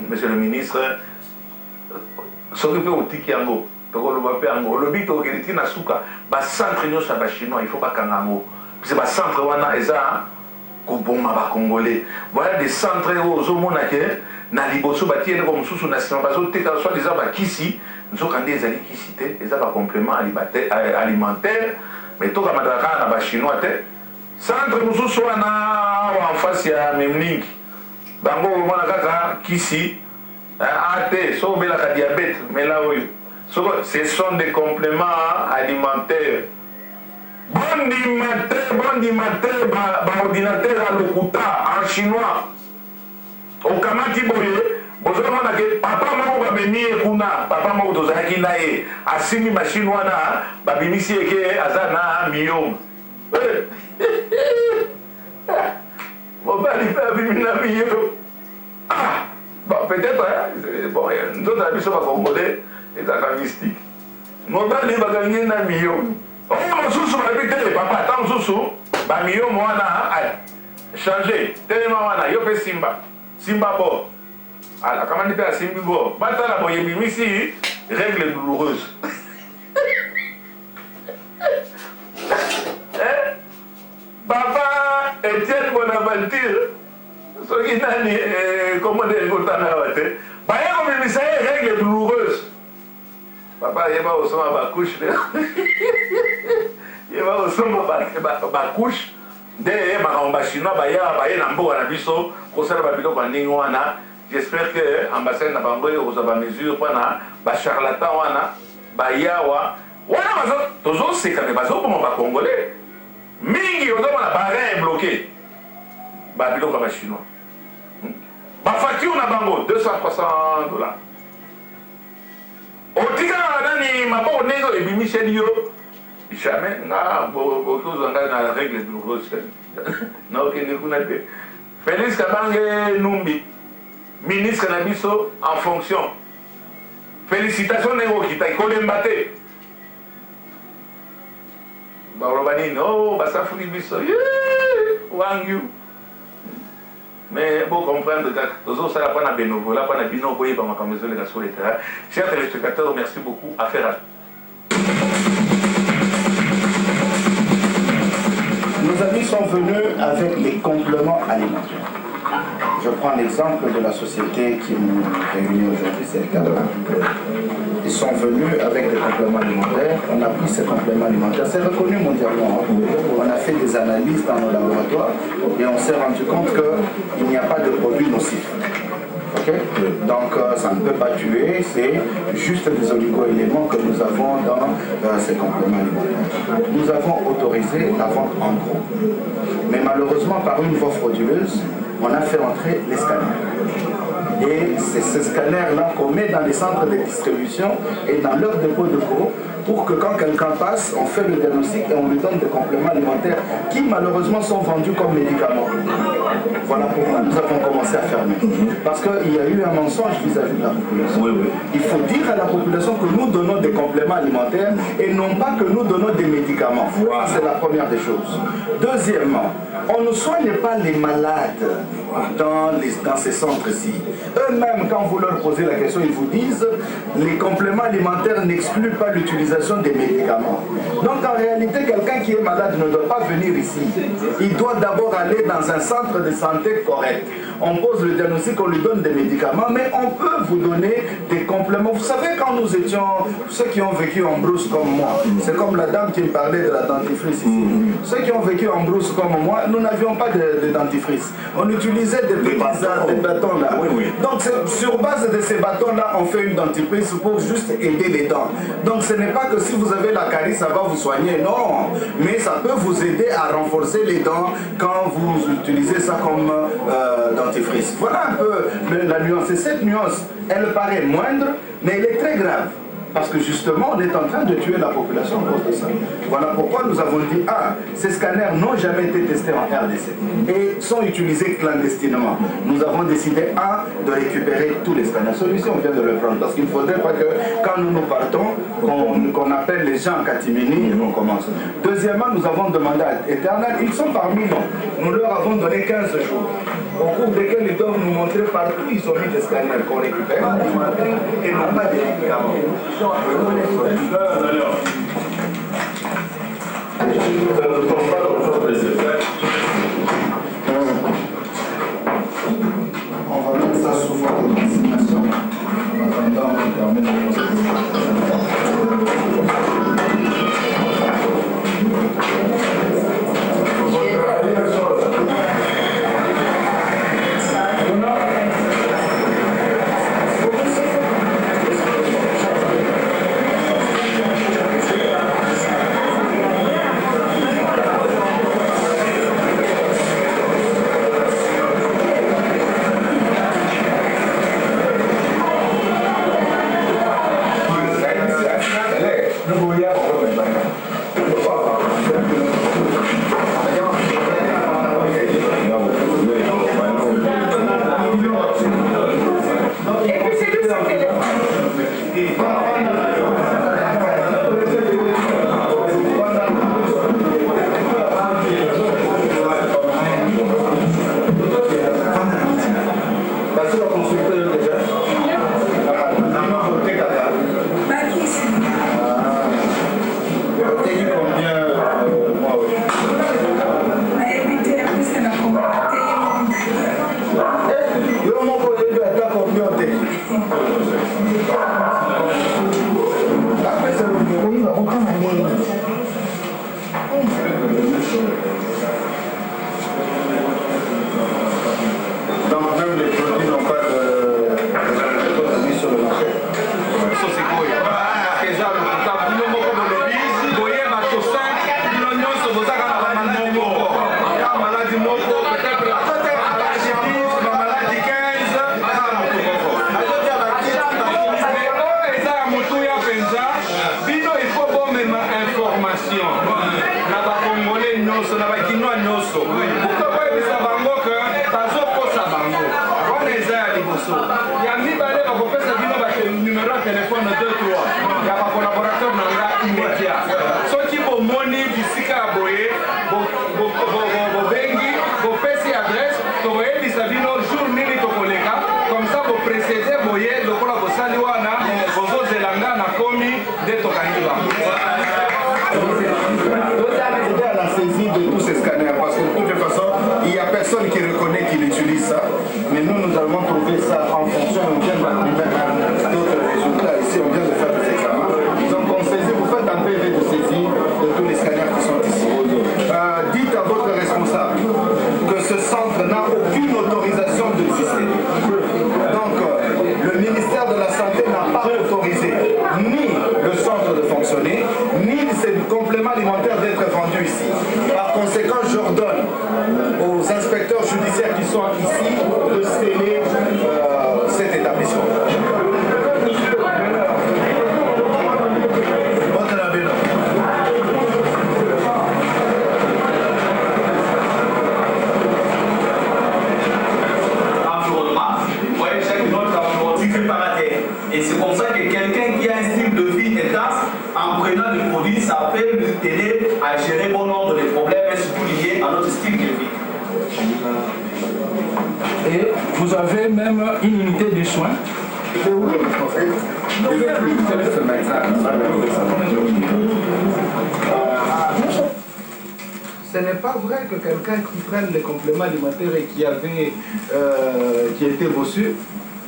monsieur le ministre, s'occuper au Tikiango, au lobby, au Gelitina Souka, bas centre nous ça chinois, il faut pas kangango. C'est bas centre wana eza kuboma ba congolais. Voilà des centres aux omonake na liboso batiene comme sous nation bazo teka soit des aba kisi, nous quand des ali kisi té, des aba complément alimentaire, mais to ka madaraka na ba chinois té. Centre nous wana en face ya Memling. Bango mona kaka kisi AT, so bela ka diabète, mais là oui. Ce sont des compléments alimentaires. Bon matin, ordinateur à l'Okuta, en chinois. Au Kamati Boye, papa moko babemi kuna, papa moko tozalaki na ye, asimi machine wana, babimisi eke aza na myome. Mobali pe abimi na myome. Ah, bon, peut-être, bon, nous avons besoin de Congolais, et ça mystique. Mobali bagangi na myome. Oh, mon sous papa, tant sous, bah, mio, moi, changer, tellement, yo fait Simba, bo. Alors, comment on dit à Simba, bo? Bata la boye, ici, règle douloureuse. Papa, Etienne Bonaventure, ce qui n'a ni, comment dire, bah, il y a règle douloureuse. Papa, il y a pas au son à ma couche. Il y a pas au son à ma couche. Dès que chinois, il y a un bon abisso, j'espère que l'ambassade n'a pas de mesure pour les charlatans, bayawa. Toujours c'est quand même pas pour les Congolais. Mingi, on a barré bloqué. Babylon comme chinois. Ma facture n'a pas $200-300. Otika nani maboko nego ebimisi yo jamais na beaucoup na règle douloureuse na okende kuna te Félix Kabange Numbi ministre na biso en fonction félicitations nego kita ikolemba te ba robani no basa fuli biso wangu. Mais pour comprendre que nous ça pas na bénévolat, pas na bino boye par ma commission de la solidarité. Chers téléspectateurs, merci beaucoup. Affaire à nos amis sont venus avec les compléments alimentaires. Je prends l'exemple de la société qui nous réunit aujourd'hui, c'est le Canada. Ils sont venus avec des compléments alimentaires. On a pris ces compléments alimentaires. C'est reconnu mondialement. On a fait des analyses dans nos laboratoires et on s'est rendu compte qu'il n'y a pas de produits nocifs. Okay? Donc ça ne peut pas tuer, c'est juste des oligo-éléments que nous avons dans ces compléments alimentaires. Nous avons autorisé la vente en gros. Mais malheureusement, par une voie frauduleuse, on a fait entrer les scanners. Et c'est ce scanner-là qu'on met dans les centres de distribution et dans leur dépôt de gros pour que quand quelqu'un passe, on fait le diagnostic et on lui donne des compléments alimentaires qui malheureusement sont vendus comme médicaments. Voilà pourquoi nous avons commencé à fermer. Parce qu'il y a eu un mensonge vis-à-vis de la population. Oui, oui. Il faut dire à la population que nous donnons des compléments alimentaires et non pas que nous donnons des médicaments. Voilà. C'est la première des choses. Deuxièmement, on ne soigne pas les malades dans ces centres-ci. Eux-mêmes, quand vous leur posez la question, ils vous disent les compléments alimentaires n'excluent pas l'utilisation des médicaments. Donc en réalité, quelqu'un qui est malade ne doit pas venir ici. Il doit d'abord aller dans un centre de santé correct. On pose le diagnostic, on lui donne des médicaments, mais on peut vous donner des compléments. Vous savez, quand nous étions, ceux qui ont vécu en brousse comme moi, c'est comme la dame qui me parlait de la dentifrice ici. Ceux qui ont vécu en brousse comme moi, nous n'avions pas de dentifrice. On utilisait des bâtons là. Oui, oui. Donc sur base de ces bâtons-là, on fait une dentifrice pour juste aider les dents. Donc ce n'est pas que si vous avez la carie, ça va vous soigner, non. Mais ça peut vous aider à renforcer les dents quand vous utilisez ça comme dentifrice. Voilà un peu la nuance. Et cette nuance, elle paraît moindre, mais elle est très grave. Parce que justement, on est en train de tuer la population à cause de ça. Voilà pourquoi nous avons dit, ces scanners n'ont jamais été testés en RDC et sont utilisés clandestinement. Nous avons décidé, de récupérer tous les scanners. Celui-ci, on vient de le prendre parce qu'il ne faudrait pas que, quand nous partons, qu'on appelle les gens en catimini et qu'on commence. Deuxièmement, nous avons demandé à Eternal, ils sont parmi nous. Nous leur avons donné 15 jours. au cours desquels ils doivent nous montrer partout ils ont mis des scanners qu'on récupère alimentaires et non pas des médicaments. On va mettre ça sous forme de destination. En attendant, on termine le Vous avez même une unité de soins. Ce n'est pas vrai que quelqu'un qui prenne les compléments alimentaires et qui était reçu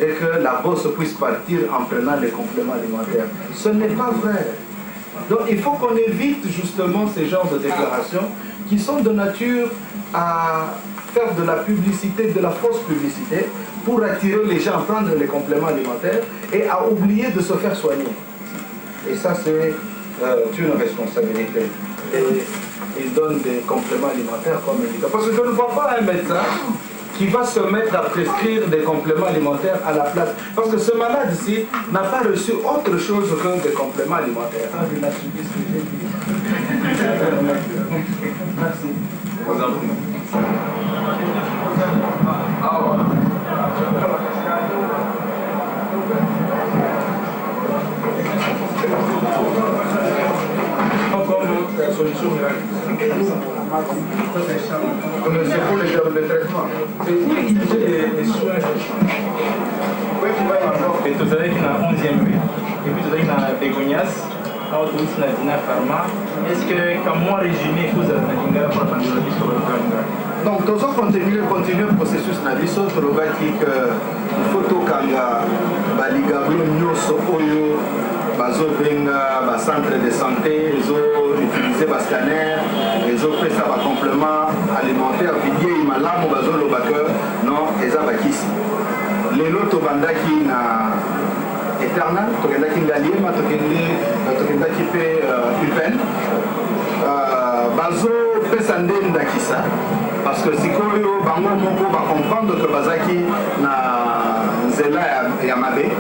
et que la bosse puisse partir en prenant les compléments alimentaires. Ce n'est pas vrai. Donc il faut qu'on évite justement ces genres de déclarations qui sont de nature à faire de la publicité, de la fausse publicité, pour attirer les gens à prendre les compléments alimentaires et à oublier de se faire soigner. Et ça, c'est une responsabilité. Et ils donnent des compléments alimentaires comme médicaments. Parce que je ne vois pas un médecin qui va se mettre à prescrire des compléments alimentaires à la place. Parce que ce malade-ci n'a pas reçu autre chose que des compléments alimentaires. Ah, il a suivi ce que j'ai dit. Merci. Solution miracle. C'est pour les diabétiques. traitement. C'est pour initier des soins. Oui, tu vas y avoir. Et tout à l'heure, il y a 11e rue. Et puis tout à l'heure, il y a Begonias. Autobus na Dina Pharma. Est-ce que, comme moi, résumé, vous avez un pour la sur le plan? Donc, tous continuer le processus na biso tolobaki que photo kanga baligablo nyonso oyo bazobenga bacentre de santé ezoutilize bascanner ezopesa bacomplément alimentaire bidiei malamu bazoloba que non eza bakisi lelo tobandaki na Eternal tokendaki ngaliema tokendaki mpe upen bazopesa nde ndakisa parce que sikoyo bango moko bacomprendre que bazaki na nzela ya mabe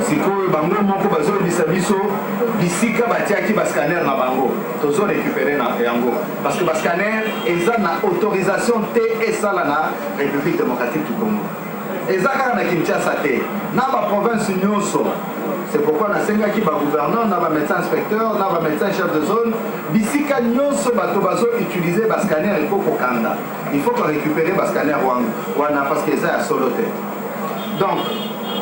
sikoyo bango moko bazolobisa biso bisika batiaki bascanner na bango tozorécupere na yango parce que bascanner eza na autorisation te esala na République démocratique du Congo eza kaka na Kinshasa te na baprovince nyonso. C'est pourquoi nasengaki bagouverneur na bamédecin inspecteur na bamédecin chef de zone bisika nyonso bato bazoutilize bascanner il faut kokanda il faut récupérer bascanner wana parce que eza ya solo te. Donc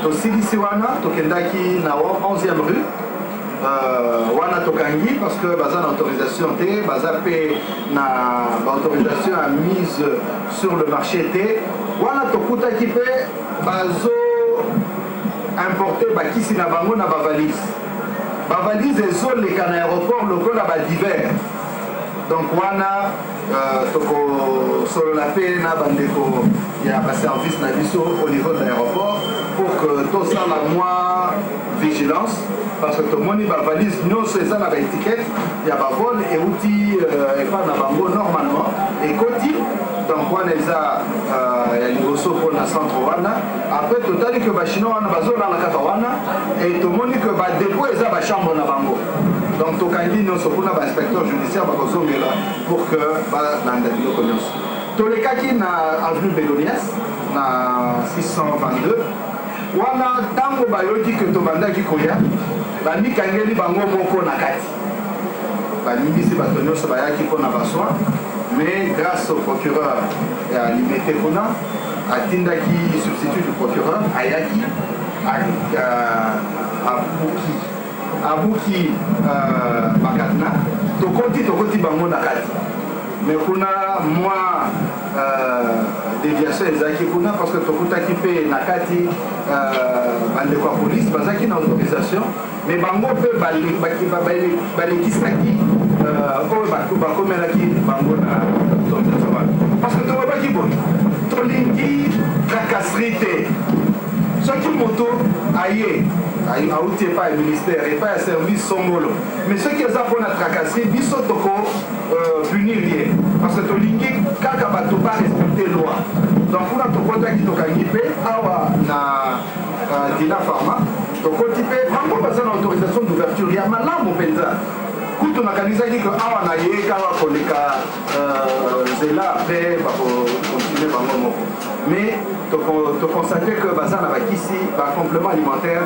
tosilisi wana tokendaki na 11e rue wana tokangi parce que baza na autorisation te baza pe na autorisation à mise sur le marché te wana tokutaki pe bazo importer bakisi na bango na bavalise bavalise ezoleka na aéroport lokola badivers donc wana tokosolola mpe na bandeko ya baservice na biso au niveau de l'aéroport pour que tosala mwa vigilance parce que tomoni bavalise nyonso eza na baétiquette ya bavol euti epa na bango normalement ekoti donc wana eza ya liboso mpona centre wana après totali ke bachinois wana bazolala kaka wana et tomoni ke badepo eza bachambre na bango donc tokangi nyonso mpona bainspecteur judiciaire bakozongela pour que balanda biloko nyonso tolekaki na avenue Begonias na 622 wana ntango bayoki ke tobandaki koya bamikangeli bango moko na kati balimbisi bato nyonso bayaki mpona basoin mais grâce au procureur ya limité kuna atindaki substitut du procureur ayaki abuki bakatna tokoti bango na kati mais kuna mwa déviation ezalaki kuna parce que tokutaki mpe na kati bandeko ya police bazalaki na autorisation mais bango mpe balekisaki oyo bakomelaki bango na autorisation wana parce que tolobaki boye tolingi tracasserie te soki moto aye auti epai ya ministère epai ya service songolo mais soki eza mpona tracasserie biso toko punir ye parce que tolingi kaka bato barespecte loi donc kuna tokotaki tokangi mpe awa na Dina Pharma tokoti mpe bango baza na autorisation d'ouverture ya malamu mpenza kutu nakanisaki ke awa na ye kaka koleka nzela apres bakocontinue bango moko mais tokonstate ke baza na bakisi bacomplément alimentaire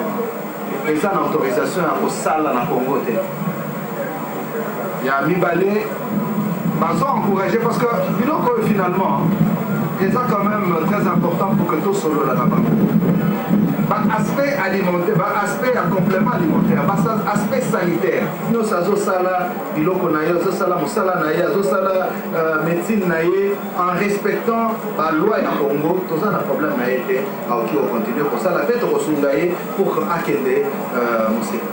eza na autorisation ya kosala na Congo te ya mibale bazo encouragé parce que biloko oyo finalement eza quand même très important pour que tosolola na bango baaspect alimentaire baaspect ya complément alimentaire baaspect sanitaire nyonso azosala biloko na ye azosala mosala na ye azosala médecine na ye en respectant baloi ya Congo toza na problème na ye te aoki ocontinue kosala mpe tokosunga ye pour akende mosika.